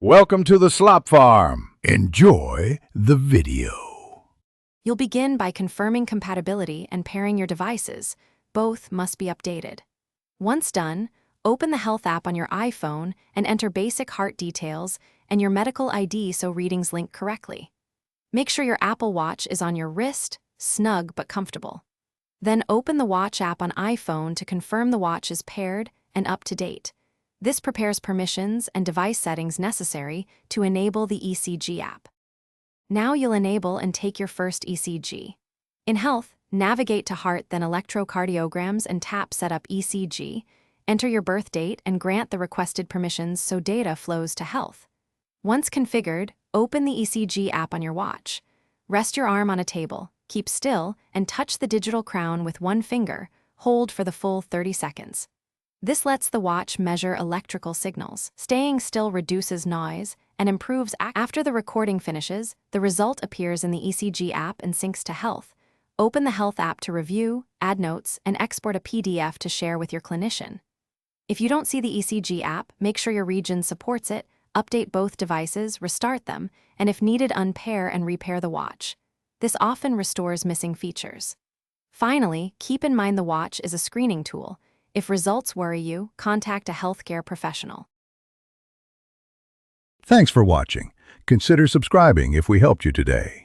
Welcome to the Slop Farm. Enjoy the video. You'll begin by confirming compatibility and pairing your devices. Both must be updated. Once done, open the Health app on your iPhone and enter basic heart details and your medical ID so readings link correctly. Make sure your Apple Watch is on your wrist, snug but comfortable. Then open the Watch app on iPhone to confirm the watch is paired and up to date. This prepares permissions and device settings necessary to enable the ECG app. Now you'll enable and take your first ECG. In Health, navigate to Heart, then Electrocardiograms, and tap Setup ECG. Enter your birth date and grant the requested permissions so data flows to Health. Once configured, open the ECG app on your watch. Rest your arm on a table, keep still, and touch the digital crown with one finger. Hold for the full 30 seconds. This lets the watch measure electrical signals. Staying still reduces noise and improves After the recording finishes, the result appears in the ECG app and syncs to Health. Open the Health app to review, add notes, and export a PDF to share with your clinician. If you don't see the ECG app, make sure your region supports it, update both devices, restart them, and if needed, unpair and repair the watch. This often restores missing features. Finally, keep in mind the watch is a screening tool. If results worry you, contact a healthcare professional. Thanks for watching. Consider subscribing if we helped you today.